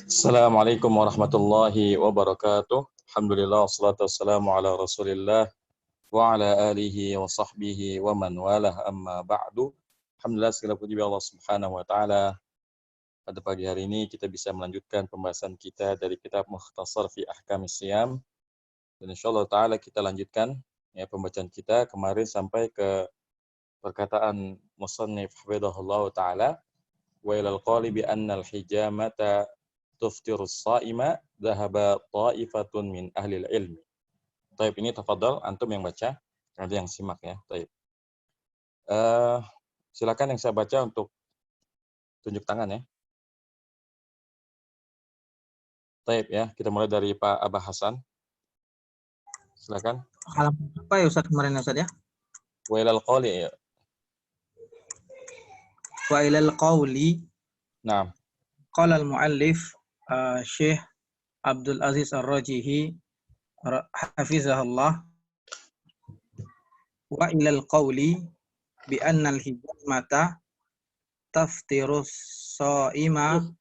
Assalamualaikum warahmatullahi wabarakatuh. Alhamdulillah wassalatu wassalamu ala Rasulillah wa ala alihi wa sahbihi wa man walah amma ba'du. Alhamdulillah segala puji bagi Allah Subhanahu wa taala. Pada pagi hari ini kita bisa melanjutkan pembahasan kita dari kitab Mukhtasar fi Ahkamis Shiyam. Dan insyaallah taala kita lanjutkan ya pembacaan kita kemarin sampai ke perkataan musannif hafizahullah taala wa ilal qali bi anna al-hijamata tuftirus saima dhahaba ta'ifatun min ahlil ilmi. Taib, ini tafadhal antum yang baca, nanti yang simak ya. Taib. Silakan yang saya baca untuk tunjuk tangan ya. Taib ya, kita mulai dari Pak Abah Hasan. Silakan. Halaman apa ya Ustaz kemarin Ustaz ya? Wa ilal qawli ya. Wa ilal qawli. Nah. Qala al-muallif Syekh Abdul Aziz Ar-Rajihi hafizahullah wa ilal qawli bi anna al-hijamata taftirus saima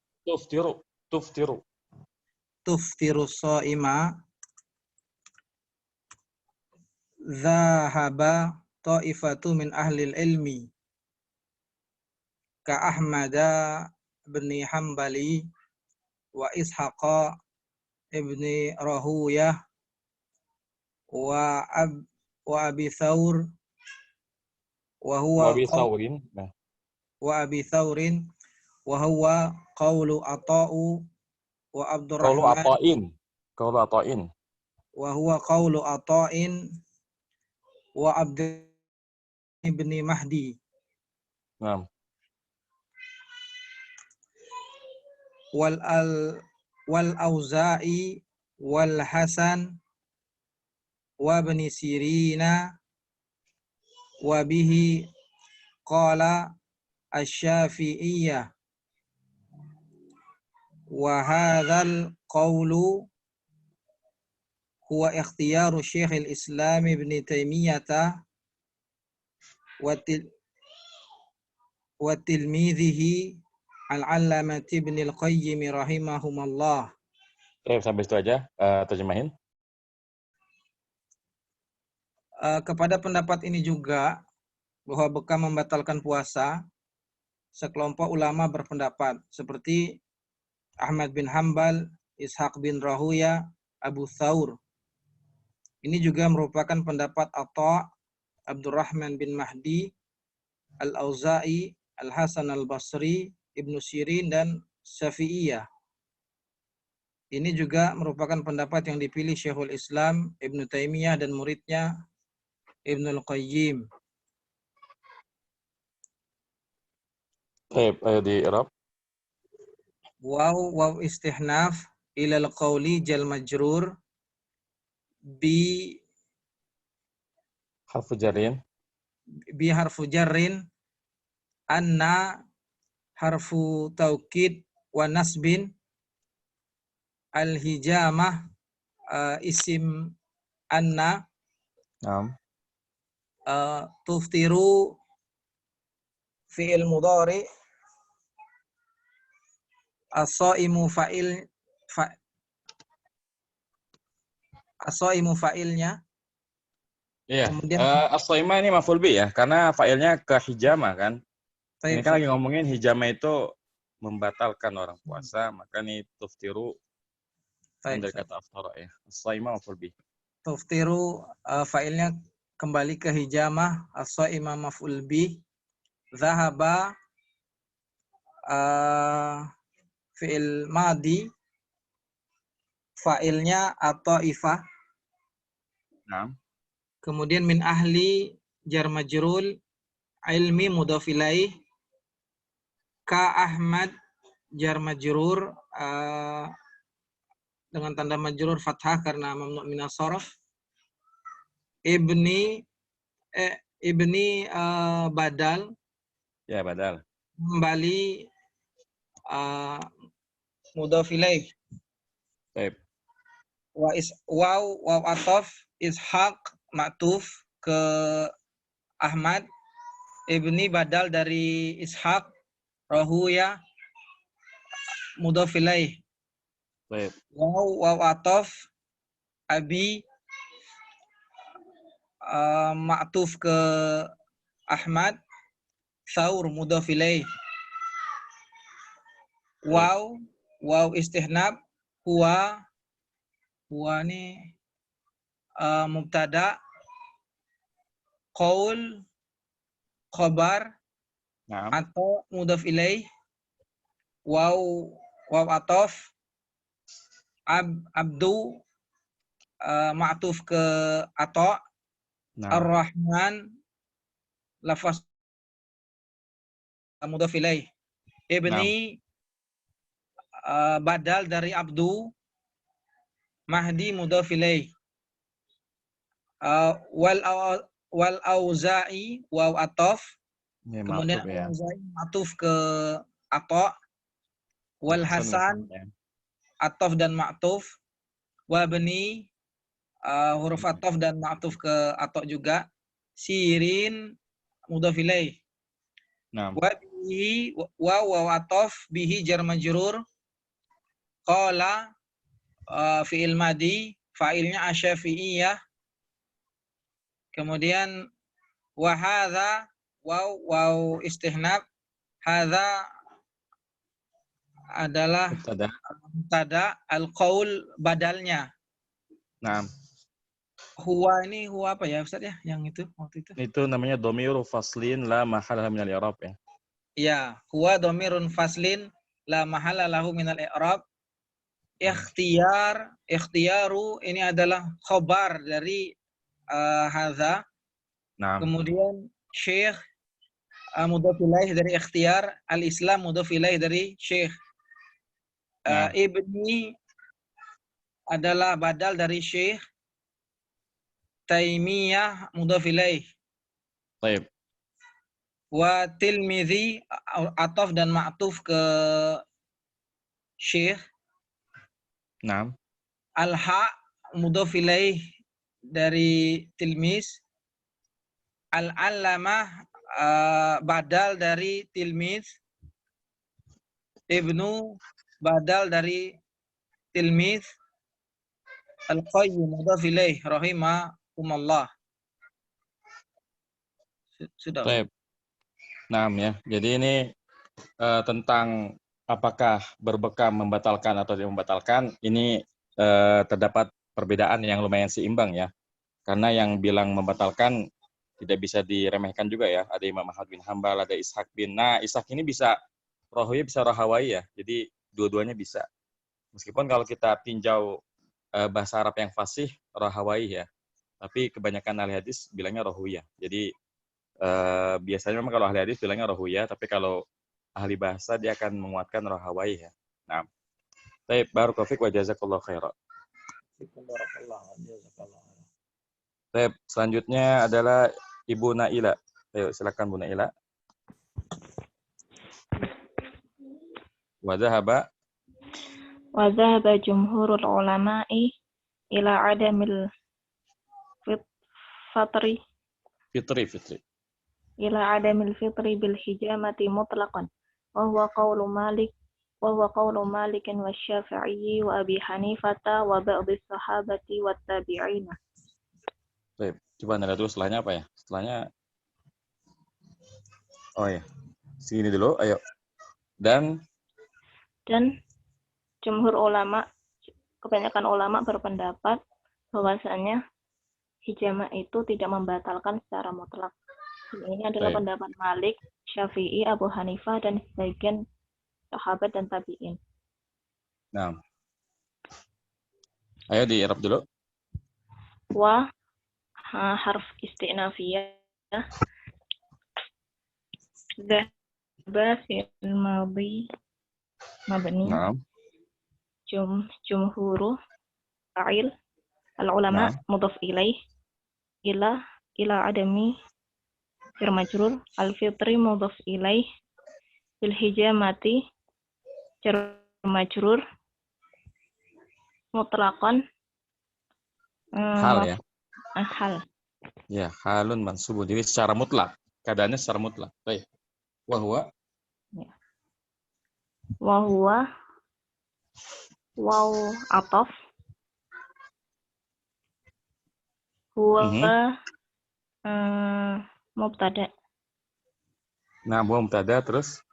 tuftiru saima dhahaba ta'ifatu min ahli ilmi ka Ahmada bin Hambali wa Ishaqa ibni Rahuyah wa Abi Thawr wa Abi Thawrin wa huwa qawlu Ata'u wa Abdurrahman Qawlu Ata'in wa huwa qawlu Ata'in wa Abd ibn Mahdi. Naam. Wal Auza'i wal Hasan wa ibn Sirina wa bihi qala asy-Syafi'iyyah wa hadzal qawlu huwa ikhtiyaru Syekh al-Islam Ibn Taimiyah wa tilmidhihi Al-Allamah Ibn Al-Qayyim rahimahumullah. Sampai itu aja, terjemahin. Kepada pendapat ini juga bahwa bekam membatalkan puasa, sekelompok ulama berpendapat seperti Ahmad bin Hambal, Ishaq bin Rahuya, Abu Thawr. Ini juga merupakan pendapat Atha', Abdurrahman bin Mahdi, Al-Auza'i, Al-Hasan Al-Basri, Ibnu Sirin, dan Syafi'iyah. Ini juga merupakan pendapat yang dipilih Syekhul Islam Ibnu Taimiyah dan muridnya Ibnul Qayyim. Baik, ayo di Arab. Waw istihnaf ilal qawli jal majrur bi harfu jarrin anna harfu taukid wa nasbin al-hijamah isim anna tuftiru fi'il mudhari as-shaimu fa'ilnya. Iya. Kemudian as-shaima ini maf'ul bih ya, karena fa'ilnya ke hijama kan. Ini kan lagi Saif. ngomongin hijama itu membatalkan orang puasa, maka nih tuftiru dari kata aftara ya. As-shaima maf'ul bih. Tuftiru fa'ilnya kembali ke hijamah, as-shaima maf'ul bih. Zahaba fi'il madi, fa'ilnya atau ifah. Nah. Kemudian min ahli jar majrul ilmi mudhaf ilaih ka Ahmad jar majrur dengan tanda majrur fathah karena mamnu' minas sharaf. Ibni badal. Ya, badal. Kembali mudhaf ilaih. Baik. Waw ataf Ishaq ma'tuf ke Ahmad, ibni badal dari Ishaq, Rahuya mudhaf ilaih. Baik. Waw atof abi ma'tuf ke Ahmad, Saur mudhaf ilaih. Waw istihnab, huwa ini mubtada, qaul khabar, Naam. atau mudhaf ilaih, waw atof abdu ma'tuf ke atau, Naam. ar-Rahman lafaz mudhaf ilaih. Naam. Ibni badal dari abdu, Mahdi mudhaf ilaih. Wal auza'i waw atof, Ini kemudian ma'tuf ya. auza'i ma'tuf ke ato, wal Hasan Ya. atof dan ma'tuf, wabni huruf atof dan ma'tuf ke ato juga, sirin mudhaf ilaih. Naam. Wa bihi waw atof, bihi jar majrur, qala fi'il madi, fa'ilnya asyafi'iyah. Kemudian wa hadza waw istihnab, hadza adalah mubtada, al-qaul badalnya. Naam. Huwa ini huwa apa ya Ustaz ya yang itu waktu itu? Itu namanya dhamiru faslin la mahallah minal i'rab ya. Ya, huwa dhamirun faslin la mahala lahu minal i'rab. Ikhtiyaru ini adalah khobar dari hadza. Naam. Kemudian syekh mudhaf ilaih dari ikhtiyar, al-Islam mudhaf ilaih dari syekh. Ibni adalah badal dari syekh, Taimiyah mudhaf ilaih. Baik. Wa tilmidhi atof dan ma'tuf ke syekh. Naam. Al-ha mudhaf ilaih dari tilmis. Al-allamah badal dari tilmis. Ibnu badal dari tilmis. Al-qayyim mudhaf ilaih rahimakumullah. Sudah. Baik. Naam ya. Jadi ini tentang apakah berbekam membatalkan atau tidak membatalkan, ini terdapat perbedaan yang lumayan seimbang ya. Karena yang bilang membatalkan tidak bisa diremehkan juga ya. Ada Imam Ahmad bin Hambal, ada Ishaq bin. Nah, Ishaq ini bisa rohwi, bisa rohawai ya. Jadi dua-duanya bisa. Meskipun kalau kita tinjau bahasa Arab yang fasih, rohawai ya. Tapi kebanyakan ahli hadis bilangnya rohwiyah. Jadi biasanya memang kalau ahli hadis bilangnya rohwiyah, tapi kalau ahli bahasa dia akan menguatkan rohawai ya. Nah, baik, barakallahu fiik wa jazakallahu khairan. Baik, selanjutnya adalah Ibu Naila. Ayo silakan Bu Naila. Wa dhahaba jumhurul ulama'i ila adamil fitri ila adamil fitri bil hijamati mutlaqan wa huwa qawlu Malik wa Syafi'i wa Abi Hanifata wa ba'dhi sahabati wa tabi'ina. Baik, coba Anda dulu setelahnya apa ya? Setelahnya oh ya. Sini dulu, ayo. Dan jumhur ulama, kebanyakan ulama berpendapat bahwasanya hijama itu tidak membatalkan secara mutlak. Ini adalah pendapat Malik, Syafi'i, Abu Hanifah, dan sebagian sahabat dan tabi'in. Nah, ayo di Arab dulu. Wa harf istinafiyah. Dhahaba fi'il madhi mabni. Naam. Jumhuru fa'il. Al-ulama mudhaf ilaih. Ila adami jar majrur. Al-fitri mudhaf ilaih. Bil hijamati jar majrur. Mutlaqan hal ya. Hal. Ya, halun mansubun. Jadi secara mutlak. Keadaannya secara mutlak. Baik. Wa huwa waw atof, huwa mubtada, Nah, huwa mubtada terus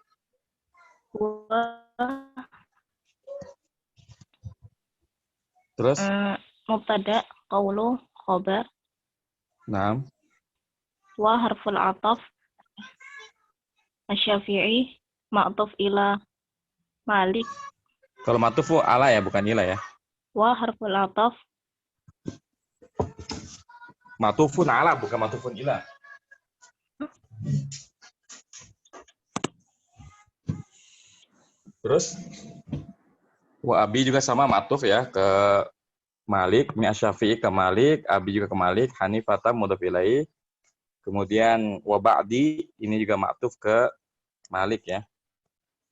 huwa terus mubtada, qawlu khabar, nah, wa harful ataf, asy-Syafi'i ma'tuf ila Malik, kalau matuf ala ya, bukan ila ya. wa harful ataf, Matufun ala, bukan matufun ila. Terus wa abi juga sama matuf ya ke Malik, mi Asy-Syafi'i ke Malik, abi juga ke Malik, Hanifata mudhof ilaih. Kemudian wa ba'di ini juga matuf ke Malik ya.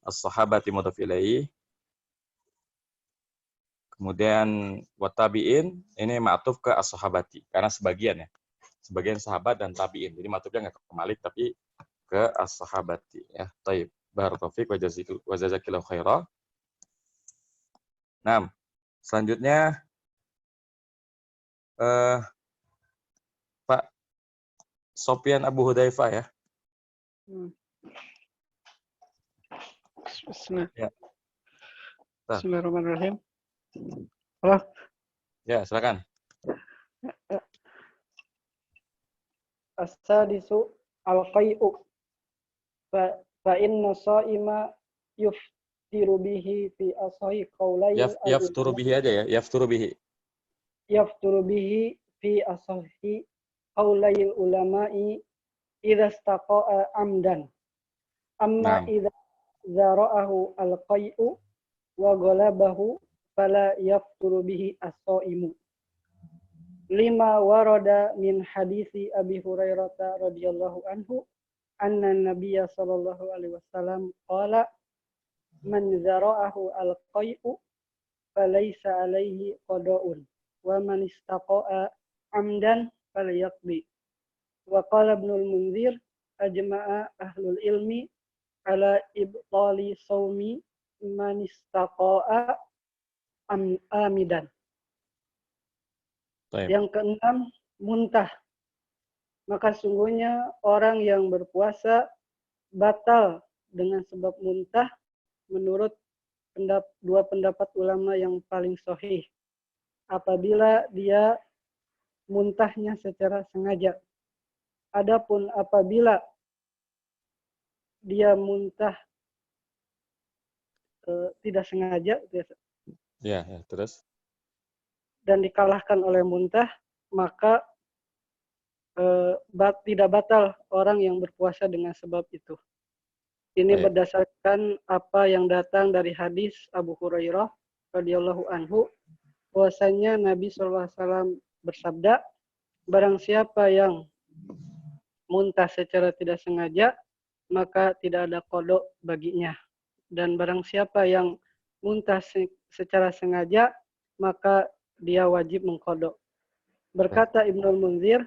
As-sahabati mudhof ilaih. Kemudian wa tabi'in ini matuf ke as-sahabati karena sebagian ya. Sebagian sahabat dan tabi'in. Jadi matufnya nggak ke Malik tapi ke as-sahabati ya. Taib. Barakallahu fiik wa jazakillahu khairan. Nah, selanjutnya Pak Sofyan Abu Hudzaifah ya. Ya. Bismillahirrahmanirrahim. Halo. Ya, silakan. As-sadisu al-qai'u fa inna sha'ima yuftiru bihi fi asahi qawlayil Yafturu bihi aja ya, yafturu bihi. Yafturu bihi fi asahi qawlayil ulama'i idza istaqa'a amdan. Amma idza zara'ahu al-qai'u wa ghalabahu fala yafturu bihi as-sha'imu. Lima warada min hadisi Abi Hurairah radhiyallahu anhu anna Nabiyya sallallahu alaihi wasallam qala man zara'ahu al-qai'u falaysa alaihi qada'un wa man istaqa'a amdan falyaqdi. Wa qala Ibnul Munzir ajma'a ahlul ilmi ala ibtali shaumi man istaqa'a amidan. Yang keenam, muntah. Maka sungguhnya orang yang berpuasa batal dengan sebab muntah menurut dua pendapat ulama yang paling sahih. Apabila dia muntahnya secara sengaja. Adapun apabila dia muntah tidak sengaja, ya, terus dan dikalahkan oleh muntah, maka tidak batal orang yang berpuasa dengan sebab itu. Ini berdasarkan apa yang datang dari hadis Abu Hurairah radhiyallahu anhu, bahwasanya Nabi SAW bersabda, barang siapa yang muntah secara tidak sengaja, maka tidak ada qada baginya. Dan barang siapa yang muntah secara sengaja, maka dia wajib mengqada. Berkata Ibnul Munzir,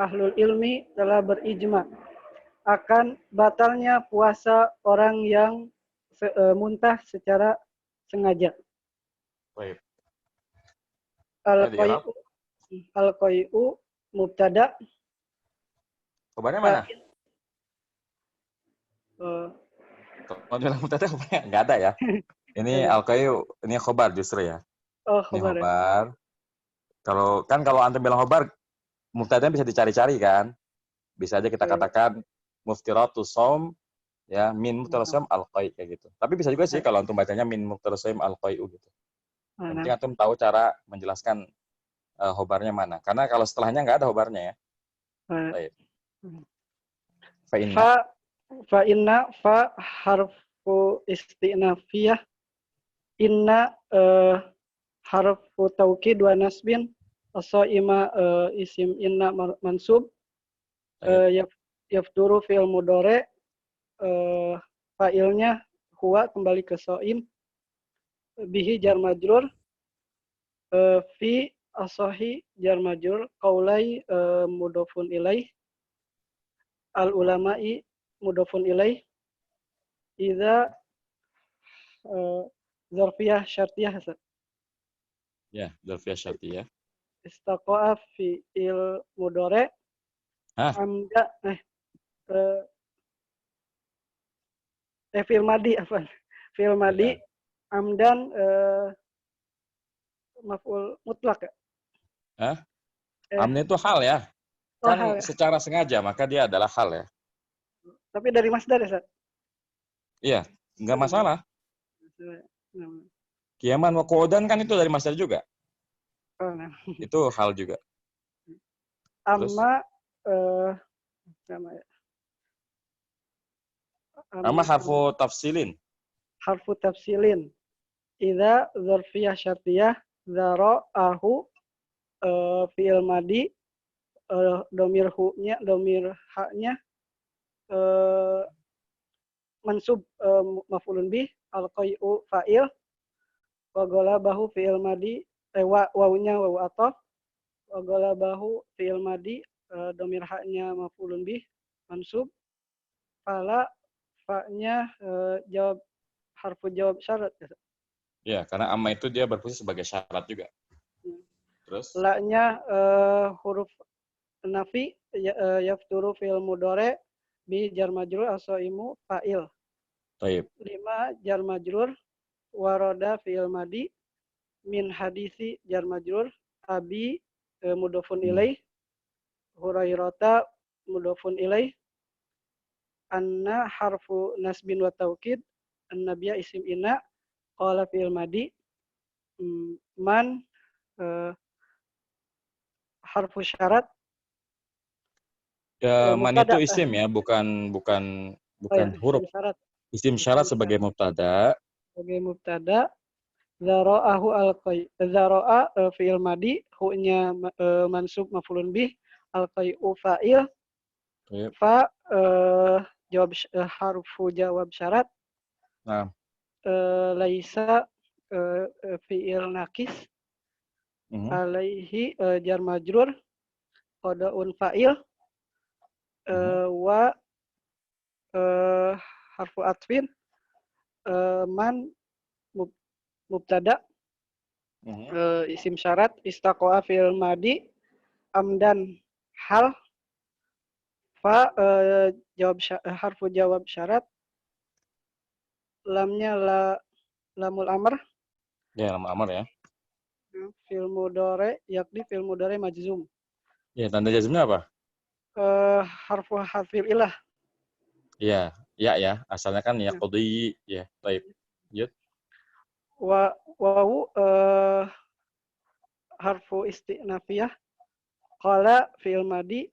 ahlul ilmi telah berijma akan batalnya puasa orang yang muntah secara sengaja. baik. Al-qai'u mubtada. Kabarnya mana? Kalau bilang mubtada kabarnya nggak ada ya. Ini al-qai'u, ini khobar justru ya. Oh, ini khobar. khobar. Kalau antum bilang khobar, mubtadanya bisa dicari-cari kan. Bisa aja kita katakan muftiratus shaum ya, min muftiratus shaum al-qai' kayak gitu. Tapi bisa juga sih kalau antum bacanya min muftiratus shaum al-qai'u gitu. Nanti antum tahu cara menjelaskan khobarnya mana. Karena kalau setelahnya nggak ada khobarnya ya. Baik. Fa inna harfu istinafiyah. Inna harfu taukid wa nasbin. As-shaima isim inna mansub. Yafturu fi'il mudhari, fa'ilnya huwa kembali ke shaim. Bihi jar majrur. Fi asahi jar majrur. Qaulai mudhofun ilaih. Al ulama'i mudhofun ilaih. Idza zarfiyah syartiyah. Ya, dzarfiyah syartiyah. Istaqa'a fi'il mudhari Hah? amda fi'il madi apa? Fi'il madi Ya. amdan maf'ul mutlak ya? Hah? Eh, Amdan itu hal ya. oh Kan hal ya. secara sengaja, maka dia adalah hal ya. Tapi dari masdar ya, Ustaz? Iya, nggak masalah. Hmm. Qiyaman wa qu'udan kan itu dari masdar juga. Oh, nah. Itu hal juga. Terus? Amma nama ya. Amma harfu tafsilin. Harfu tafsilin. Idza dzarfiyah syartiyah dzara'ahu fi'il madi domir hu-nya, domir ha-nya mansub maf'ulun bih, al-qai'u fa'il, wa golabahu fi'il madi, wawunya wawu ataf, wa golabahu fi'il madi, domir ha-nya maf'ulun bih, mansub, fala fa-nya jawab harfu jawab syarat. Ya, karena amma itu dia berfungsi sebagai syarat juga. Terus? La-nya huruf nafi yafturu fi'il mudhari bi jar majrur asaimu fa'il. Taib. 5 jar majrur waroda fi'il madi min hadisi jar majrur abi mudhofun ilaih hurairata mudhofun ilaih anna harfu nasbin wa taukid annabiyya isim ina qala fi'il madi man harfu syarat Ya, man itu mubtada isim ya, bukan huruf. isim syarat Isim syarat sebagai mubtada. sebagai mubtada zara'ahu al-qai zara'a fi'il madi hu-nya mansub maf'ulun bih al-qai'u fa'il Taib. fa jawab harfu jawab syarat Nah, laisa fi'il nakis alaihi jar majrur qadaun fa'il wa harfu atfin man mubtada isim syarat istaqa'a fi'il madi amdan hal fa harfu jawab syarat lamnya lamul amr ya lam amr ya. fi'il mudhari yakni fi'il mudhari majzum. Ya, tanda jazmnya apa? Harfu hafil ilah. Iya, ya. Asalnya kan ya qadhi ya. Taib. Yud. Wawu harfu istinafiyah. Qala fi'il madi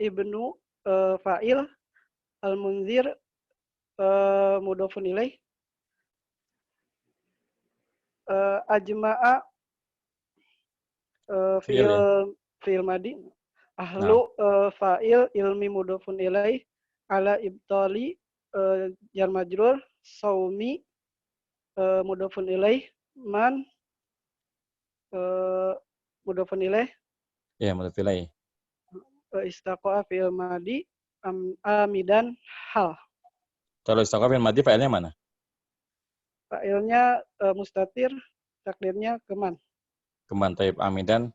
ibnu fa'il al-munzir mudhofun ilaih ajma'a fi'il madi ahlu fa'il ilmi mudhofun ilaih ala ibtali jar majrur saumi mudhofun ilaih man mudhofun ilaih Ya, mudhaf ilaih. istaqa'a fi'il madi amidan hal. Kalau istaqa'a fi'il madi fa'ilnya mana? Fa'ilnya mustatir, takdirnya keman. Keman. Taib. Amidan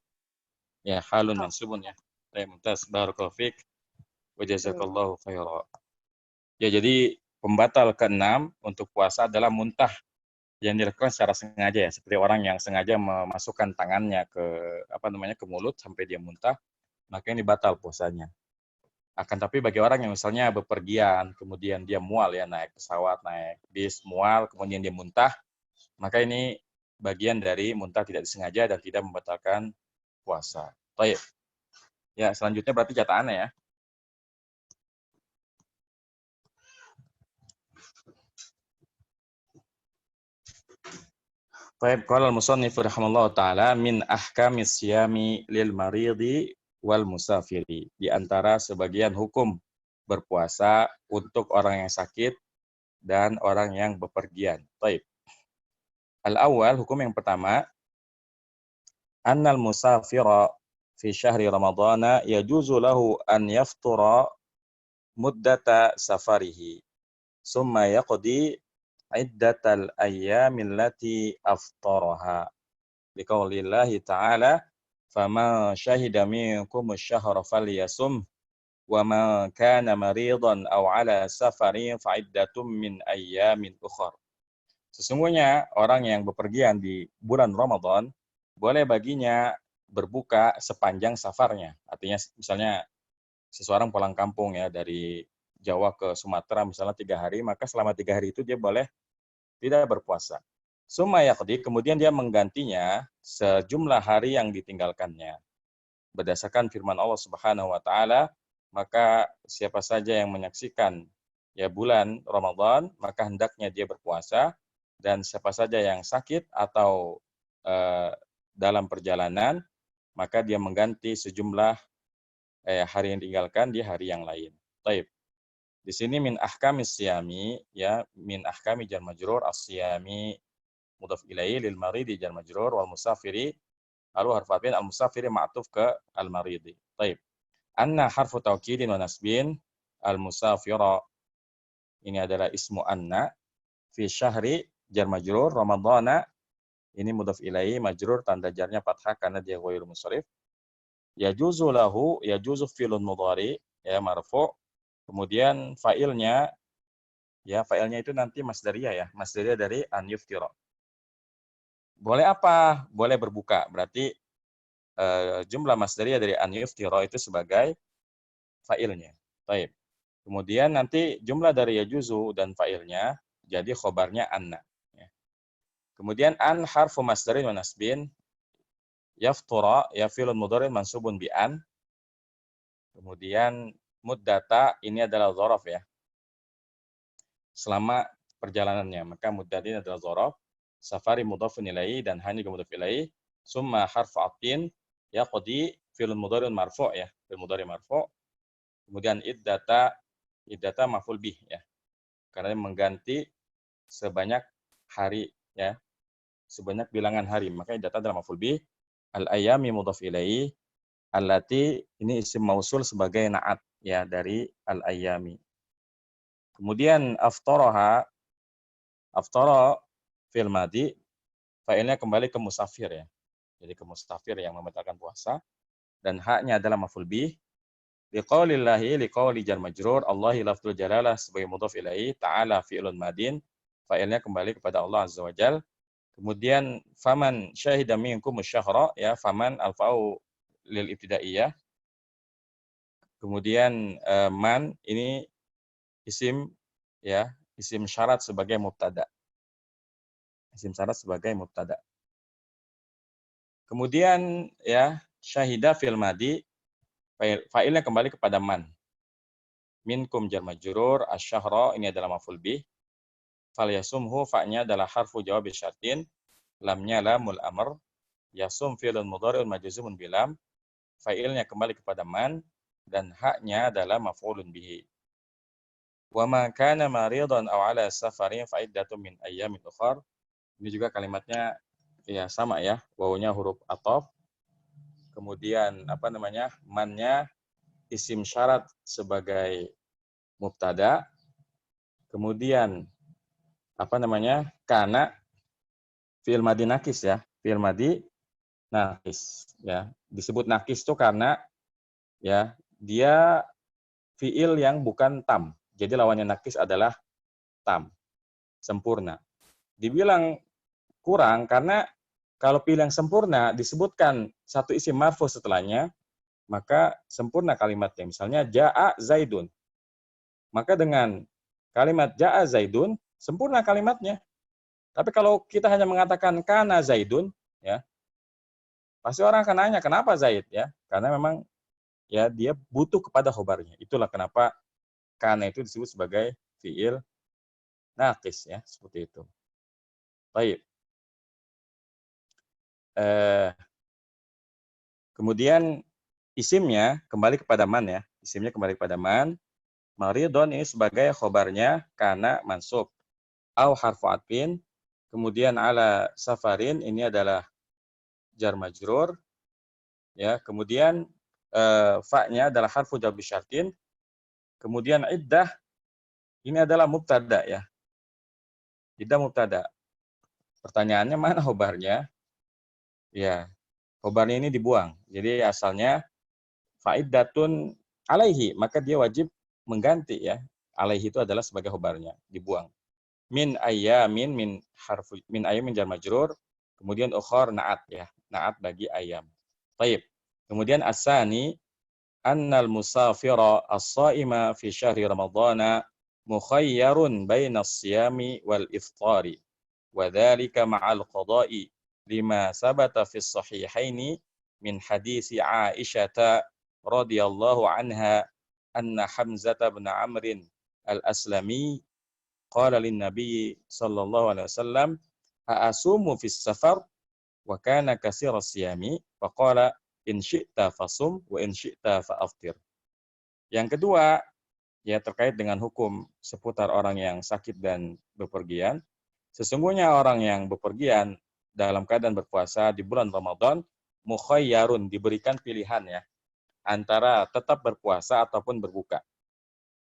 ya halun mansubun ya. Taib. Mumtaz. Barakallahu fiik. Wa jazakallahu khairan. Ya, jadi pembatal ke-6 untuk puasa adalah muntah yang dilakukan secara sengaja ya, seperti orang yang sengaja memasukkan tangannya ke mulut sampai dia muntah, maka ini batal puasanya. Akan tapi bagi orang yang misalnya bepergian, kemudian dia mual ya, naik pesawat, naik bis, mual, kemudian dia muntah, maka ini bagian dari muntah tidak disengaja dan tidak membatalkan puasa. Baik. Ya, selanjutnya berarti catatannya ya. Baik, qala al-musannif rahimallahu taala min ahkamis siyami lil maridi wal musafiri. Di antara sebagian hukum berpuasa untuk orang yang sakit dan orang yang bepergian. Baik. Al-awwal, hukum yang pertama, annal musafira fi syahri ramadhana yajuzu lahu an yaftura muddata safarihi summa yaqdi iddatal ayyamil lati aftaraha. Liqaulillahi ta'ala, "Faman syahida minkum asy-syahra falyasum, wa man kana maridan aw 'ala safarin fa'iddatum min ayyamin ukhra." Sesungguhnya orang yang bepergian di bulan Ramadan boleh baginya berbuka sepanjang safarnya. Artinya misalnya seseorang pulang kampung ya dari Jawa ke Sumatera misalnya 3 hari, maka selama 3 hari itu dia boleh tidak berpuasa. Summa yaqdi, kemudian dia menggantinya sejumlah hari yang ditinggalkannya. Berdasarkan firman Allah Subhanahu wa taala, maka siapa saja yang menyaksikan ya bulan Ramadan, maka hendaknya dia berpuasa, dan siapa saja yang sakit atau dalam perjalanan, maka dia mengganti sejumlah hari yang ditinggalkan di hari yang lain. Taib. Di sini min ahkamis siyami, ya, min ahkami jar majrur as-siyami mudhaf ilaihi lil maridi jar majrur wal musafiri lalu harf atfin al musafiri ma'tuf ke al maridi. Taib. Anna harfu taukidin wa nasbin al musafira, ini adalah ismu anna, fi syahri jar majrur ramadhana, ini mudhaf ilaihi majrur tanda jarnya fathah karena dia ghairu munsharif. Yajuzu lahu, yajuzu fi'lun mudhari, ya, marfu'. Kemudian fa'ilnya, ya, fa'ilnya itu nanti masdariyah ya, masdariyah dari an yuftira. Boleh apa? Boleh berbuka. Berarti jumlah masdariyah dari an yuftira itu sebagai fa'ilnya. Baik. Kemudian nanti jumlah dari yajuzu dan fa'ilnya jadi khobarnya anna. Ya. Kemudian an harfu masdarin wa nasbin, yaftura, ya, fi'lun mudhari mansubun bi an. Kemudian muddata, ini adalah dzaraf ya. Selama perjalanannya, maka muddat ini adalah dzaraf. Safari mudhafun ilaihi dan hani mudhaf ilaihi. Summa harfu atin, yaqdi, fi'lun mudhari'un marfu' ya, fi'l mudhari' marfu'. Kemudian iddata maf'ul bih ya. Karena mengganti sebanyak hari ya. Sebanyak bilangan hari, maka iddata adalah maf'ul bih. Al-ayyami mudhaf ilaihi. Allati, ini isim mausul sebagai na'at ya dari al-ayyami. Kemudian aftara fil madi, fa'ilnya kembali ke musafir ya. Jadi ke musafir yang membatalkan puasa, dan haknya adalah maf'ul bih. Liqaulillahi, liqauli jar majrur, Allahi lafzul jalalah sebagai mudhaf ilaihi, ta'ala fi'lun madin, fa'ilnya kembali kepada Allah azza wajal. Kemudian faman syahida minkum asy-syahra, ya, faman al-fa'u lil ibtidaiyah. Kemudian man ini isim ya, isim syarat sebagai mubtada. Isim syarat sebagai mubtada. Kemudian ya, syahida fil madi, fa'ilnya kembali kepada man. Minkum jar majrur, asy-syahra ini adalah maf'ul bih. Falyasumhu, fa'nya adalah harfu jawab syartin, lamnya lamul amr. Yasum fi'lun mudhari'un majzumun bilam. Fa'ilnya kembali kepada man, dan haknya adalah maf'ulun bihi. Wa ma kana maridan aw ala safarin fa iddatun min ayyamin ukhar. Ini juga kalimatnya ya sama ya, wawunya huruf ataf. Kemudian apa namanya? Mannya isim syarat sebagai mubtada. Kemudian apa namanya? Kana fi'il madi nakis ya. Fi'il madi nakis ya. Disebut nakis itu karena ya dia fi'il yang bukan tam. Jadi lawannya nakis adalah tam, sempurna. Dibilang kurang karena kalau fi'il yang sempurna disebutkan satu isim marfu setelahnya, maka sempurna kalimatnya. Misalnya ja'a zaidun. Maka dengan kalimat ja'a zaidun sempurna kalimatnya. Tapi kalau kita hanya mengatakan kana zaidun ya, pasti orang akan nanya kenapa Zaid ya? Karena memang ya dia butuh kepada khobarnya. Itulah kenapa kana itu disebut sebagai fi'il naqis ya, seperti itu. Baik. Kemudian isimnya kembali kepada man ya. Isimnya kembali kepada man. Maridon ini sebagai khobarnya kana mansub. Au harfu atfin. Kemudian ala safarin ini adalah jar majrur. Ya, kemudian fa-nya adalah harfu jawab syartin. Kemudian iddah ini adalah mubtada ya. Iddah mubtada. Pertanyaannya mana khobarnya? Ya, khobarnya ini dibuang. Jadi asalnya fa'iddatun alaihi, maka dia wajib mengganti ya. Alaihi itu adalah sebagai khobarnya, dibuang. Min ayamin min ayamin jar majrur, kemudian ukhar na'at ya. Na'at bagi ayam. Baik. Kemudian asani annal musafira as-saima fi syahri ramadhana mukhayyarun baina as-siyami wal iftari wa dzalika ma'al qada'i lima sabata fi as-sahihaini min hadisi Aisyah radhiyallahu anha anna Hamzah bin Amr al-Aslami qala lin nabiy sallallahu alaihi wasallam a'asumu fi as-safar wa kana katsira as-siyami faqala in syi'ta fasum wa in syi'ta fa'aftir. Yang kedua, ya terkait dengan hukum seputar orang yang sakit dan bepergian. Sesungguhnya orang yang bepergian dalam keadaan berpuasa di bulan Ramadan, mukhayyarun, diberikan pilihan ya, antara tetap berpuasa ataupun berbuka.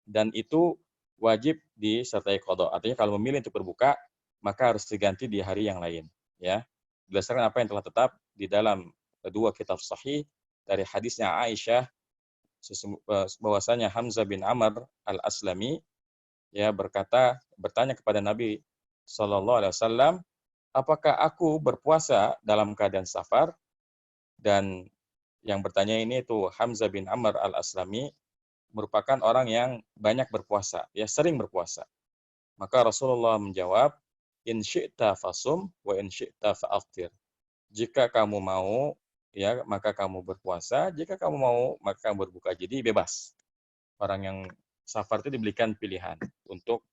Dan itu wajib disertai qada. Artinya kalau memilih untuk berbuka, maka harus diganti di hari yang lain. Ya, berdasarkan apa yang telah tetap di dalam dua kitab sahih dari hadisnya Aisyah bahwasanya Hamzah bin Amr al-Aslami ya bertanya kepada Nabi sallallahu alaihi wasallam, apakah aku berpuasa dalam keadaan safar? Dan yang bertanya ini itu Hamzah bin Amr al-Aslami merupakan orang yang banyak berpuasa, ya sering berpuasa. Maka Rasulullah menjawab, in syi'ta fasum wa in syi'ta fa'aftir. Jika kamu mau, ya maka kamu berpuasa. Jika kamu mau, maka kamu berbuka. Jadi bebas. Orang yang safar itu diberikan pilihan untuk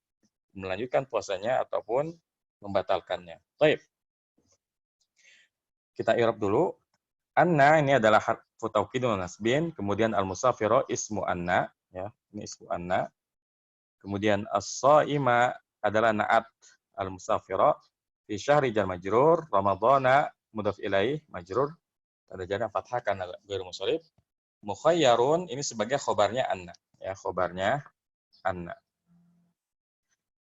melanjutkan puasanya ataupun membatalkannya. Baik. Kita i'rab dulu. Anna ini adalah harfu taukidun nasbin, kemudian al-musafiro ismu anna, ya, ini ismu anna. Kemudian as-shaima adalah na'at al-musafiro fi syahri jar majrur ramadhana mudhaf ilaih majrur ada jarang fathah karena ghairu musharif. Mukhayyarun ini sebagai khobarnya anna, ya khobarnya anna.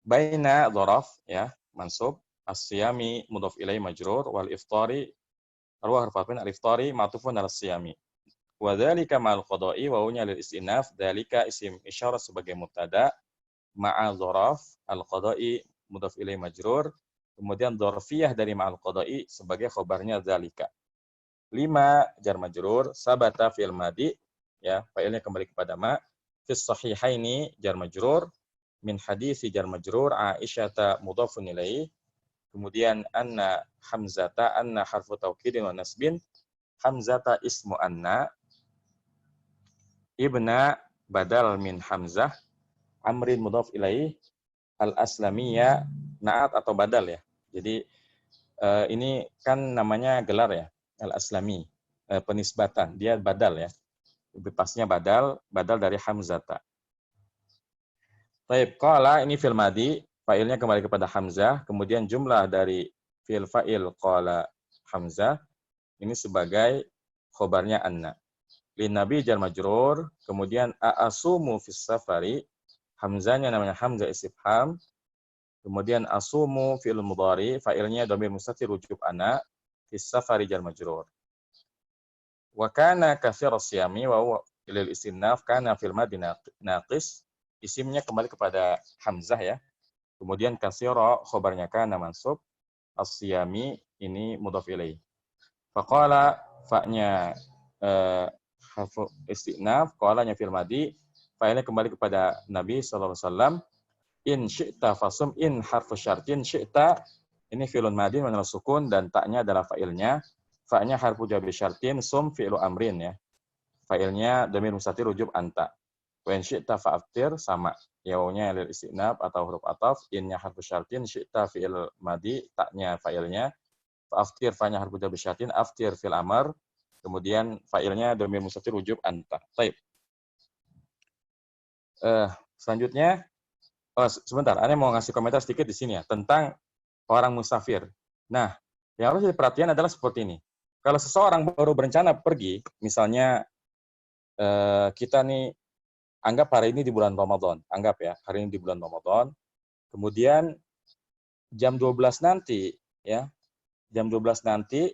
Baina dzaraf ya mansub, as-siyami mudhaf ilaih majrur wal iftari arwah harfin al-iftari ma'tufun ala as-siyami. Wa dzalika ma'al qada'i wa hunya lil istinaf, dzalika isim isyarah sebagai mubtada ma'a dzaraf al-qada'i mudhaf ilaih majrur, kemudian dzarfiyah dari ma'al qada'i sebagai khobarnya dzalika. 5 jar majrur, sabata fi'il madi, ya, fa'ilnya kembali kepada ma. Fis sahihaini jar majrur, min hadisi jar majrur, Aisyata mudhafun ilaih. Kemudian anna hamzata, anna harfu taukidin wa nasbin, hamzata ismu anna, ibna badal min hamzah, amrin mudhaf ilaih, al-aslamiyya, na'at atau badal ya. Jadi ini kan namanya gelar ya. Al-Aslami, penisbatan, dia badal ya. Lebih pasnya badal dari Hamzata. Baik, qala ini fil madi, fa'ilnya kembali kepada Hamzah, kemudian jumlah dari fil fa'il qala Hamzah ini sebagai khobarnya anna. Lin nabi jar majrur, kemudian a'asumu fis safari, Hamzahnya namanya Hamzah istifham, kemudian asumu fi'il mudhari, fa'ilnya dhamir mustatir wujub ana, fis safari jar majrur. Wa kana katsira siyami wa huwa lil istinaf, kana fil madi naqis, isimnya kembali kepada Hamzah ya. Kemudian katsira khabarnya kana mansub, as-siyami ini mudhaf ilaih. Faqala fa'nya harfu istinaf, qalanya fil madi, fa'ilnya kembali kepada Nabi sallallahu alaihi wasallam. In syi'ta fasum, in harfu syartin, syi'ta ini fi'lun madin wa sukun dan ta'nya adalah fa'ilnya. Fa'nya harfu jawabi syartin, sum fi'lu amrin ya. Fa'ilnya dhamir mustatir wujub anta. Wa in syi'ta fa'aftir sama. Yawnya lil istinab atau huruf ataf, innya harfu syartin, syi'ta fi'il madi, ta'nya fa'ilnya. Fa'aftir fa'nya harfu jawabi syartin, aftir fi'il amr. Kemudian fa'ilnya dhamir mustatir wujub anta. Baik. Selanjutnya sebentar, Anda mau ngasih komentar sedikit di sini ya tentang orang musafir. Nah, yang harus diperhatikan adalah seperti ini. Kalau seseorang baru berencana pergi, misalnya kita nih anggap hari ini di bulan Ramadan, anggap ya, hari ini di bulan Ramadan. Kemudian jam 12 nanti ya, jam 12 nanti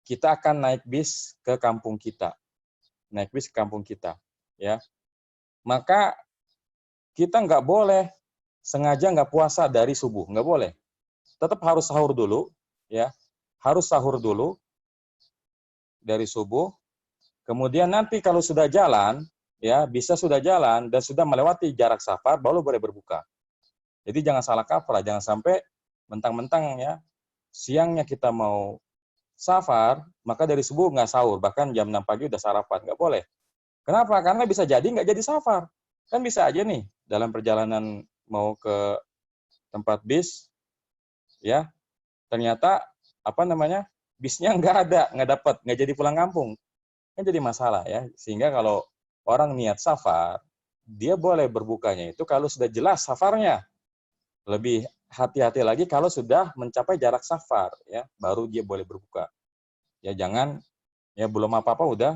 kita akan naik bis ke kampung kita. Naik bis ke kampung kita, ya. Maka kita nggak boleh sengaja nggak puasa dari subuh, nggak boleh. Tetap harus sahur dulu, ya. Harus sahur dulu dari subuh. Kemudian nanti kalau sudah jalan, ya bisa sudah jalan dan sudah melewati jarak safar, baru boleh berbuka. Jadi jangan salah kaprah, jangan sampai mentang-mentang ya siangnya kita mau safar, maka dari subuh nggak sahur, bahkan jam 6 pagi udah sarapan, nggak boleh. Kenapa? Karena bisa jadi nggak jadi safar. Kan bisa aja nih, dalam perjalanan mau ke tempat bis, ya ternyata bisnya nggak ada, nggak dapat, nggak jadi pulang kampung. Kan jadi masalah ya. Sehingga kalau orang niat safar, dia boleh berbukanya itu kalau sudah jelas safarnya. Lebih hati-hati lagi kalau sudah mencapai jarak safar, ya baru dia boleh berbuka. Ya jangan ya belum apa-apa udah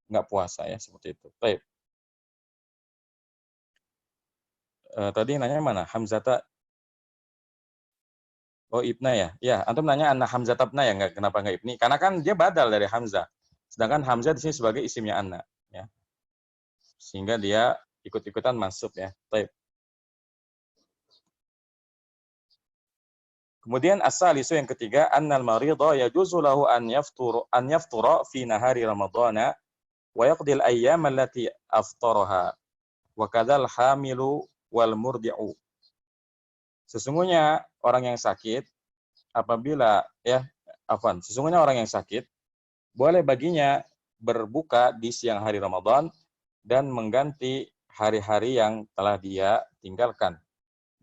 nggak puasa ya seperti itu. Baik. Tadi nanya mana? Hamzata. Oh Ibna ya. Ya, antum nanya anak Hamzah Tabna ya, nggak kenapa nggak Ibni? Karena kan dia badal dari Hamzah. Sedangkan Hamzah di sini sebagai isimnya anak, ya. Sehingga dia ikut-ikutan masuk ya. Baik. Kemudian as-salisu yang ketiga, annal maridha yajuzu lahu an yaftura fi nahari ramadhana wa yaqdi al-ayyam allati aftaraha wa kadzal hamilu wal murdi'u. Sesungguhnya orang yang sakit sesungguhnya orang yang sakit boleh baginya berbuka di siang hari Ramadan dan mengganti hari-hari yang telah dia tinggalkan.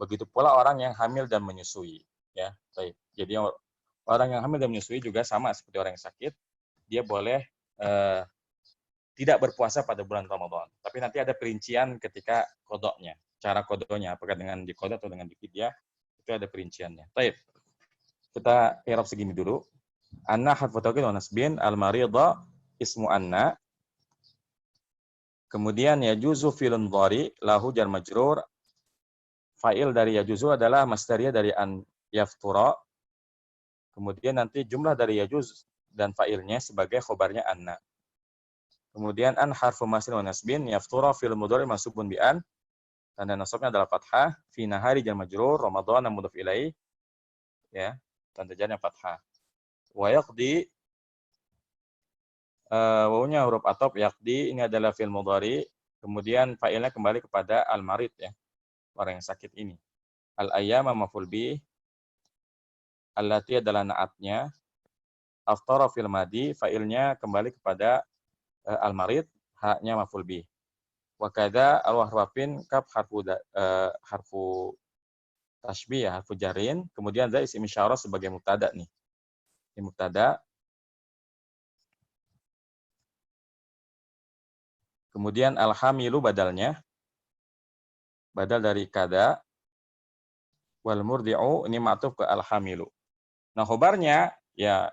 Begitu pula orang yang hamil dan menyusui. Ya, baik. Jadi orang yang hamil dan menyusui juga sama seperti orang yang sakit, dia boleh tidak berpuasa pada bulan Ramadan. Tapi nanti ada perincian ketika kodoknya, cara kodoknya, apakah dengan dikodok atau dengan difidyah, itu ada perinciannya. Baik. Kita i'rab segini dulu. Anna harfu tauqid wa nasbin, al-maridha ismu anna. Kemudian yajuzu fi'lun mudhari lahu jar majrur. Fa'il dari yajuzu adalah masdariyah dari an yaftura. Kemudian nanti jumlah dari yajuz dan fa'ilnya sebagai khobarnya anna. Kemudian an harfu masil wa nasbin, yaftura fil mudhari mansubun bi an. Tanda nasabnya adalah fathah, fi nahari jar majrur, ramadhan mudhaf ilaih. Ya, tanda jarnya fathah. Wa yaqdi wawunya huruf atop, yaqdi ini adalah fil mudhari, kemudian fa'ilnya kembali kepada al-marid ya. Orang yang sakit ini. Al-ayyama maf'ul bih, allati adalah naatnya, aftara fil madi, fa'ilnya kembali kepada al-marid, haknya maf'ul bih. Wa kadza arwah rafin kaf harfu tashbih ya, harfu jarin, kemudian ada isim isyarah sebagai mubtada nih. Ini mubtada. Kemudian al-hamilu badalnya, badal dari kada, wal murdi'u ini ma'tuf ke al-hamilu. Nah, khobarnya ya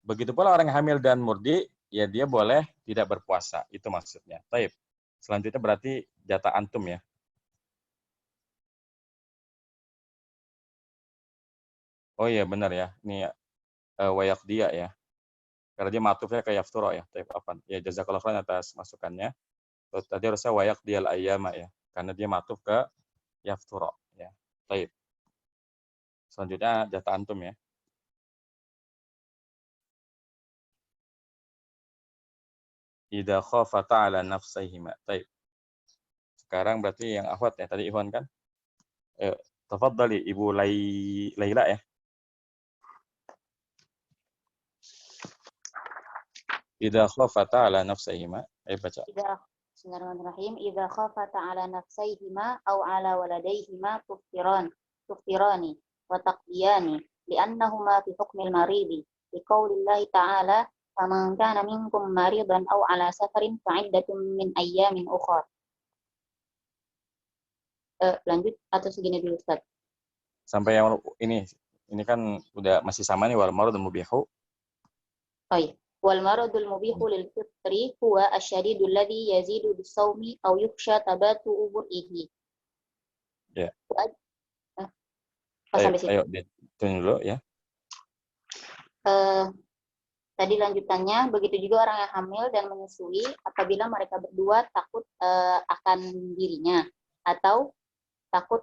begitu pula orang yang hamil dan murdi, ya dia boleh tidak berpuasa. Itu maksudnya. Baik. Selanjutnya berarti jatah antum ya. Oh iya benar ya. Ini wayak dia ya. Karena dia ma'tufnya ke yafturo ya. Baik, apa? Ya jazakallahu khairan atas masukannya. Terus tadi harusnya wayak dia al-ayyama ya. Karena dia ma'tuf ke yafturo ya. Baik. Selanjutnya jatah antum ya. Idza khafata ala nafsihima. Baik. Sekarang berarti yang akhwat ya. Tadi Ikhwan kan? Tafadhali Ibu Laila ya. Idza khafata ala nafsihima. Ayo baca. Bismillahirrahmanirrahim. Idza khafata ala nafsayhima aw ala waladayhima tuftirani wa taqdiyani li'annahuma fi hukmil maridi liqaulillahi ta'ala faman kana minkum maridan aw ala safarin fa'iddatun min ayyamin ukhra. Lanjut atau segini dulu Ustaz? Sampai yang ini kan udah masih sama nih wal marad mubihu. Oh iya. Wal maradul mubihu lil fitri huwa asyadidul ladzi yazidu bis-shaumi aw yukhsha tabatu ubu'ihi. Ya. Sampai situ. Ayo ditunggu dulu ya. Tadi lanjutannya, begitu juga orang yang hamil dan menyusui apabila mereka berdua takut akan dirinya atau takut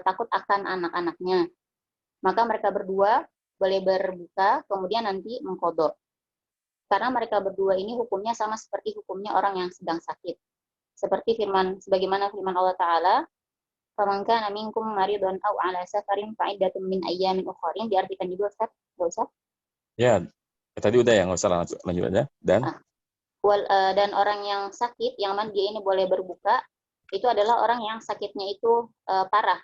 takut akan anak-anaknya. Maka mereka berdua boleh berbuka, kemudian nanti mengqadha. Karena mereka berdua ini hukumnya sama seperti hukumnya orang yang sedang sakit. Sebagaimana firman Allah Ta'ala, "Faman kana minkum maridun aw 'ala safarin fa'iddatun min ayyamin ukhra." Diartikan juga, Ustaz? Enggak usah? Ya, tadi udah ya, nggak usah lanjut aja. Dan orang yang sakit, yang mana dia ini boleh berbuka, itu adalah orang yang sakitnya itu parah.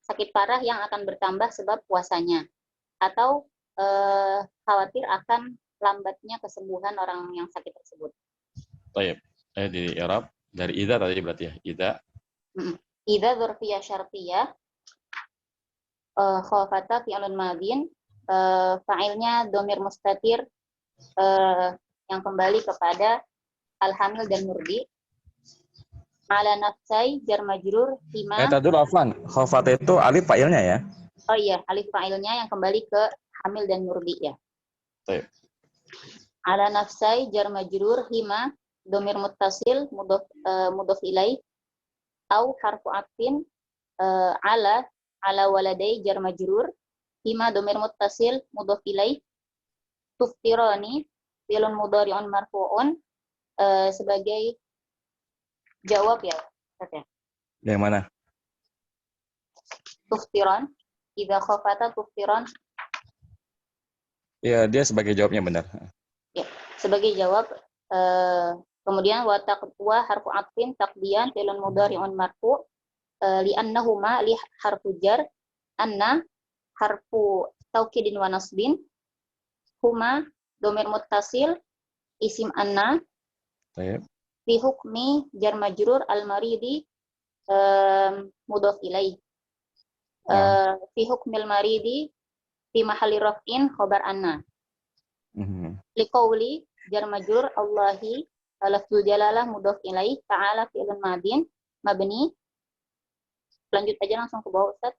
Sakit parah yang akan bertambah sebab puasanya. Atau khawatir akan lambatnya kesembuhan orang yang sakit tersebut. Baik. Di Arab dari idza tadi berarti ya. Idza dzurfiyah syartiyah khafata fi'lun madin, fa'ilnya dhamir mustatir yang kembali kepada al-hamil dan murdi. Ala nafsai jar majrur hima. Tadi dulu afwan. Khafata itu alif fa'ilnya ya. Oh iya, alif fa'ilnya yang kembali ke hamil dan murdi ya. Baik. Ala nafsai jar majrur hima dhamir muttasil mudhof ilaih au harfu atfin ala waladai jar majrur hima dhamir muttasil mudhof ilaih tuftirani fi'lun mudhari'un marfu'un sebagai jawab ya, Ustaz ya. Yang mana? Tuftiran, idza khafata tuftiran. Ya, dia sebagai jawabnya benar. Ya, sebagai jawab. Kemudian wa harfu atfin taqdiyan fi'lun mudhari'un marfu' li'annahuma li harfu jar, anna harfu taukidin wa nasbin, huma dhamir muttasil isim anna. Baik. Fi hukmi jar majrur al-maridi mudhof ilaih. Fi hukmil maridi fi mahalli raf'in khabar anna. Liqauli jar majrur Allahi lafzul jalalah mudhof ilaih, ta'ala fi'lun madin mabni. Lanjut aja langsung ke bawah, Ustaz.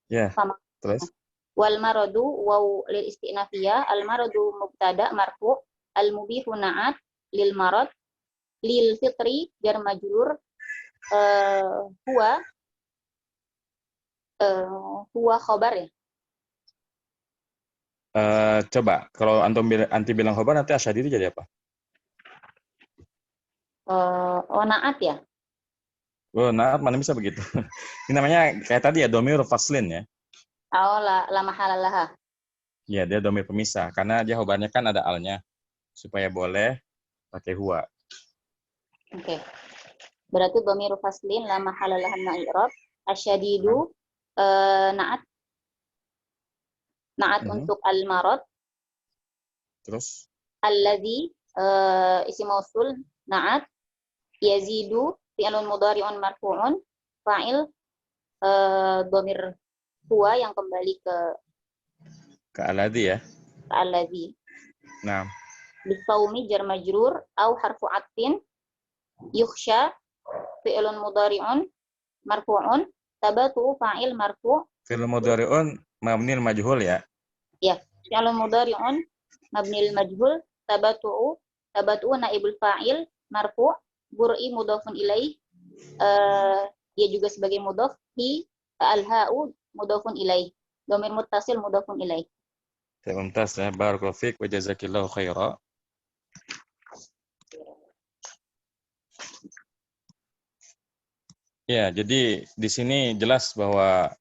Ya. Terus wal maradu waw lil istinafiyah, al maradu mubtada marfu', al mubihu na'at lil marad, lil fitri jar majrur huwa khabar ya. Coba kalau anti bilang khobar nanti asyadi itu jadi apa? Na'at ya. Na'at mana bisa begitu? Ini namanya kayak tadi ya, dhamir faslin ya. La mahalalah. Ya, dia dhamir pemisah karena dia khobarnya kan ada alnya supaya boleh pakai huwa. Oke. Berarti dhamir faslin la mahalalah ma'irab, asyadidu na'at untuk al-marad. Terus Alladzi isim mausul na'at, yazidu fi'lun mudhari'un marfu'un, fa'il dhamir huwa yang kembali ke alladzi ya. Ke alladzi. Nah. Bisaumi jar majrur au harfu atfin, yukhsha fi'lun mudhari'un marfu'un, tabatu fa'il marfu'. Fi'lun mudhari'un mabnil majhul ya. Ya, fi'lun mudhari'un mabnil majhul, tabatu naibul fa'il marfu', bur'i mudhafun ilaih, dia juga sebagai mudhaf, hi al-ha'u mudhafun ilaih, dhamir muttasil mudhafun ilaih. Mumtaz ya, barakallahu fiik wa jazakillahu khaira. Ya, jadi di sini jelas bahwa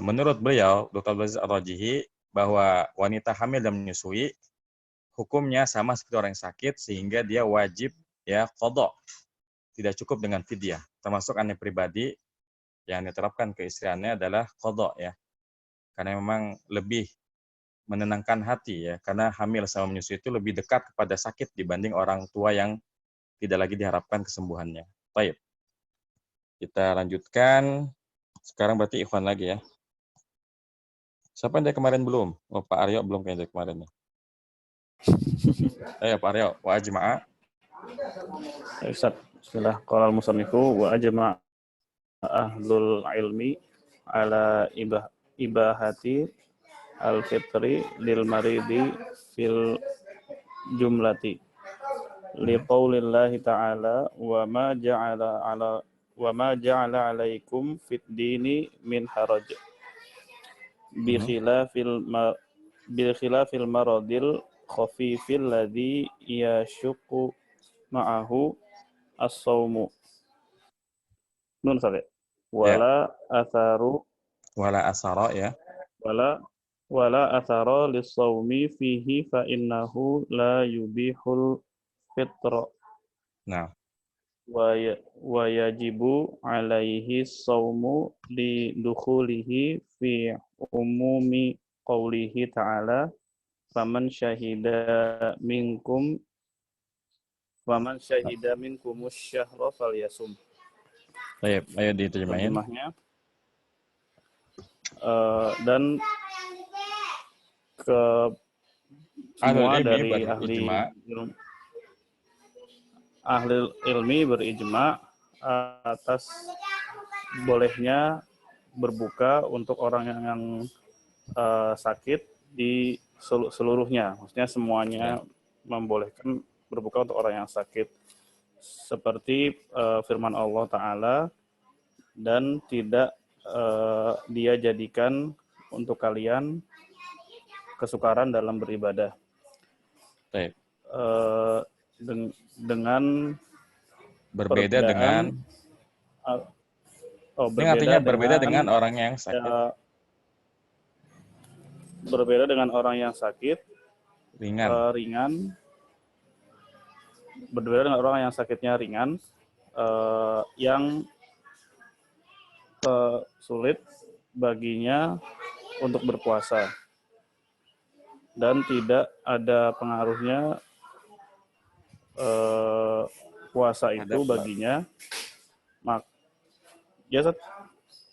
menurut beliau, Dr. Abdul Aziz Ar-Rajihi, bahwa wanita hamil dan menyusui hukumnya sama seperti orang yang sakit, sehingga dia wajib ya qadha. Tidak cukup dengan fidyah. Termasuk aneh pribadi yang diterapkan ke istriannya adalah qadha ya. Karena memang lebih menenangkan hati ya, karena hamil sama menyusui itu lebih dekat kepada sakit dibanding orang tua yang tidak lagi diharapkan kesembuhannya. Baik. Kita lanjutkan. Sekarang berarti ikhwan lagi ya. Siapa yang dari kemarin belum? Oh, Pak Aryo belum kayaknya dari kemarin. Ayo Pak Aryo, wa ajma'a. Ustaz, bismillah. Qala al-musannifu wa ajma'a ahlul ilmi ala ibahati al-fitri lil maridi fil jumlati liqaulillahi ta'ala wa ma ja'ala 'alaikum fid dini min haraj bi khilafil maradil khafifil ladzi yashuqqu ma'ahu as-saumu. Nun saja. Wala atharu Wala asara ya. wala athara lis-saumi fihi fa innahu la yubihul fitra Nah, wa yajibu alaihi saumu li dukhulihi fi umumi qawlihi ta'ala faman syahida minkum syahra falyasum. baik, ayo diterjemahin. Terjemahnya dan ke semua dari ahli ilmi berijma atas bolehnya berbuka untuk orang yang sakit di seluruhnya, maksudnya semuanya membolehkan berbuka untuk orang yang sakit seperti firman Allah Ta'ala, dan tidak dia jadikan untuk kalian kesukaran dalam beribadah. Baik. Dengan Berbeda dengan ini artinya berbeda dengan orang yang sakit. Berbeda dengan orang yang sakit Ringan. Berbeda dengan orang yang sakitnya ringan, yang sulit baginya untuk berpuasa dan tidak ada pengaruhnya puasa itu baginya.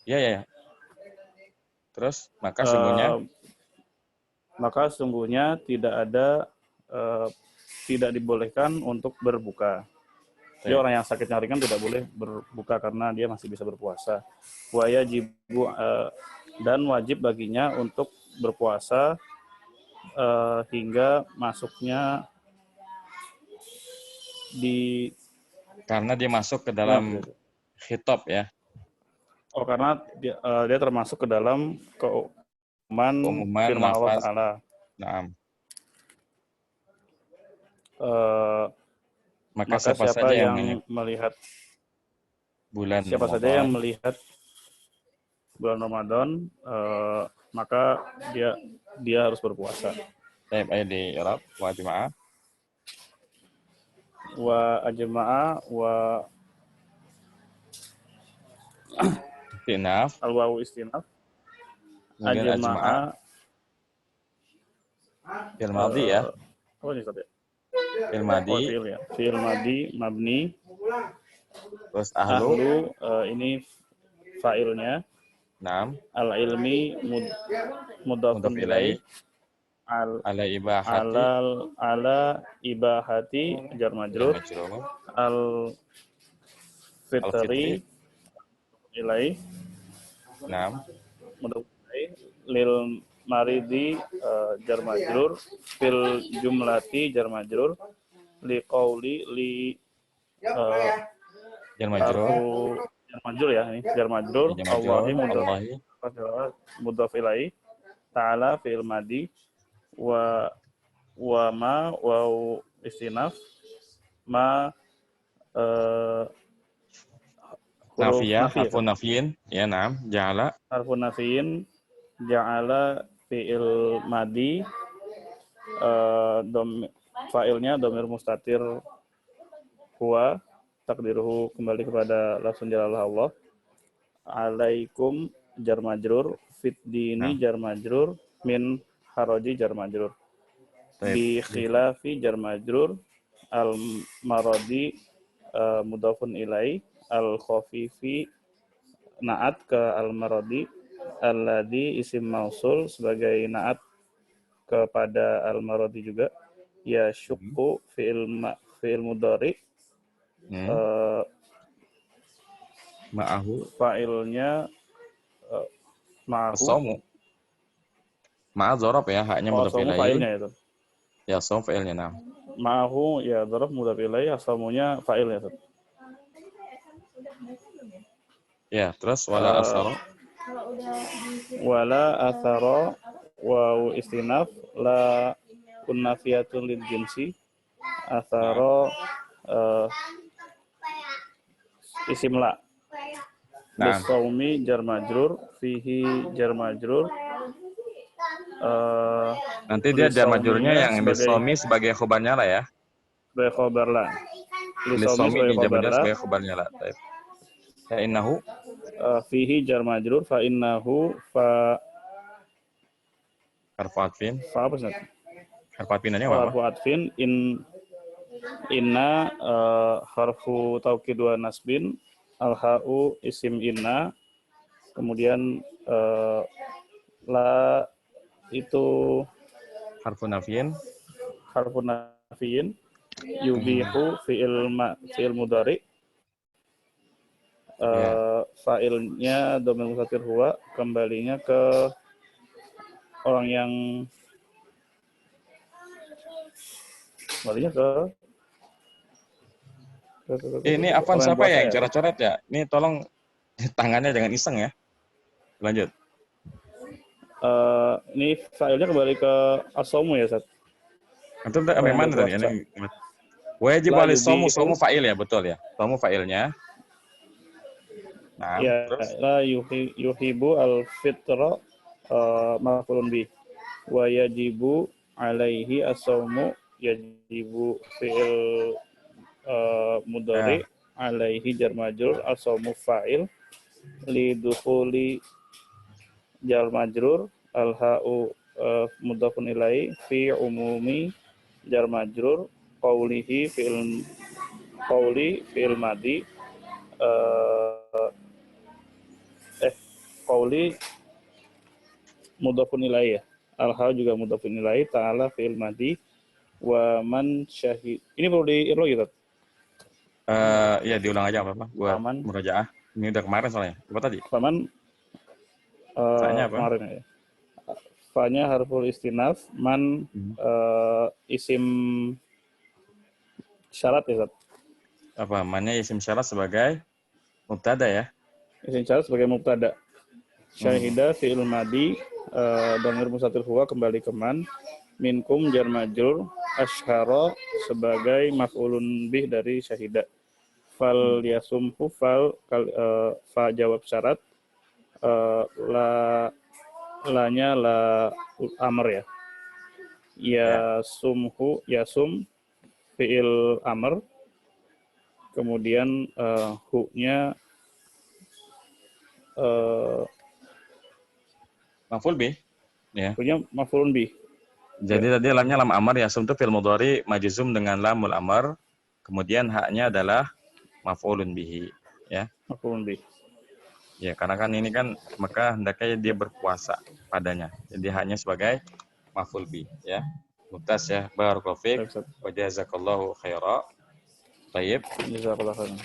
Ya. Terus maka sungguhnya tidak dibolehkan untuk berbuka. Jadi orang yang sakitnya ringan tidak boleh berbuka karena dia masih bisa berpuasa. Dan wajib baginya untuk berpuasa hingga masuknya karena dia masuk ke dalam khitab ya. Karena dia termasuk ke dalam keumuman firman Allah Ta'ala. Naam. Maka siapa saja yang melihat bulan Ramadan, maka dia harus berpuasa. Baik, ayo di Arab wa jamaah. Wa ajma'a wa istinaf. Al-wawu istinaf. Ajma'a. Fil madhi ya. Ini tadi. Fil madhi mabni. Terus ahlu ini fa'ilnya. Naam. Al-ilmi mudhafun ilaih. Ala ibahati jar majrur. Al-fitri ilaih. Naam. Mudhafun ilaih. Lil maridi jar majrur. Fil jumlati jar majrur. Li qauli jar majrur ya, ini jar majrur. Allahi mudhaf ilaih. Ta'ala fi'il madi. Wa ma istinaf ma nafiyah harfun nafiyin ya. Naam. Ja'ala harfun nafiyin. Ja'ala fi'il madi, fa'ilnya dhamir mustatir huwa, takdiruhu kembali kepada lafzun jalalah Allah. Alaikum jar majrur, fit dini jar majrur, min haraji jar majrur. Bi khilafi jar majrur, al maradi mudhafun ilai, al khafifi naat ke al maradi, alladhi isim mausul sebagai naat kepada al maradi juga. Ya syukku fi'il mudhari, ma'ahu fa'ilnya ma'ahu Ma'a dzaraf ya, haknya Oh, mudhaf asamu ilaih. fa'ilnya itu. Ya, som fa'ilnya. Nah. Ma'ahu ya dzaraf mudhaf ilaih, asamunya fa'ilnya itu. Ya, terus wala asara. Wala athara wawu istinaf la kunnafiyatun lil jinsi athara isim la Nah. bisaumi jar majrur fihi jar majrur Nanti dia jar majrurnya yang sebagai lisomi sebagai khobarnya lah ya. sebagai khobar la lisaumi Lisomi sebagai ini jar khobar majrur la sebagai khobarnya lah. Baik. Ya innahu fihi jar majrur fa innahu fa harfu atfin. apa sih? Harfu atfinannya apa? Harfu atfin inna harfu taukid wa nasbin al-ha'u isim inna kemudian la itu Harfu nafyin. harfu nafiin yubihu fi'il mudhari fa'ilnya dhamir mustatir huwa kembalinya ke orang yang kembalinya ke Ini apa siapa ya yang coret-coret ya? Ini tolong tangannya jangan iseng ya. Lanjut. Ini fa'ilnya kembali ke asomu ya, Sat? Itu memang tadi ini. Wajib wali somu fa'il ya, betul ya. Somu fa'ilnya. Nah, ya, terus la yuhibu al-fitra maf'ulun bih. Wa yajibu alaihi as-sawmu yajibu fi'il mudhari alaihi jar majrur as-sawmu fa'il li dukhuli jar majrur al-ha'u mudhafun ilaihi fi umumi jar majrur qawlihi fi'il madi qawli mudhafun ilaihi ya. Al-ha juga mudhafun ilaihi ta'ala fi'il madi wa man syahid. Ini perlu di-irlo gitu. ya diulang aja apa-apa buat Faman. murajaah. Ini udah kemarin soalnya. Apa tadi? Faman Fa-nya apa? kemarin ya. Fa-nya harful istinaf, man isim syarat ya, Zat. Apa? Mannya isim syarat sebagai mubtada ya? Isim syarat sebagai mubtada. Syahida fi'il madi dhamir mustatir huwa kembali ke man. Minkum jar majrur asyhara sebagai maf'ulun bih dari syahida. Fal yasumhu fa jawab syarat lanya la amr ya. Yasum fi'il amr. Kemudian hu-nya Maf'ul bih. Ya. hu-nya maf'ulun bih. Jadi tadi lamnya lam amar ya, sum itu fi'il mudhari majzum dengan lamul amar. Kemudian haknya adalah maf'ulun bihi, ya. Maf'ulun bih. Ya, karena kan ini kan maka hendaknya dia berpuasa padanya. Jadi haknya sebagai maf'ul bih, ya. Mumtaz ya, barakallahu fiik wa jazakallahu khaira. Baik. Jazakallahu khairan.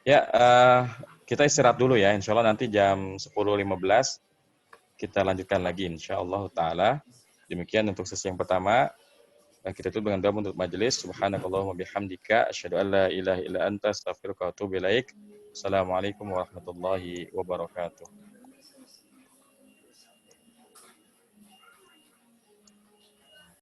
Ya, kita istirahat dulu ya. Insyaallah nanti jam 10.15 kita lanjutkan lagi insyaallah taala. Demikian untuk sesi yang pertama. Kita tutup dengan doa untuk majelis. Subhanakallahumma bihamdika asyhadu an la ilaha illa anta astaghfiruka wa atubu ilaik. Assalamualaikum warahmatullahi wabarakatuh.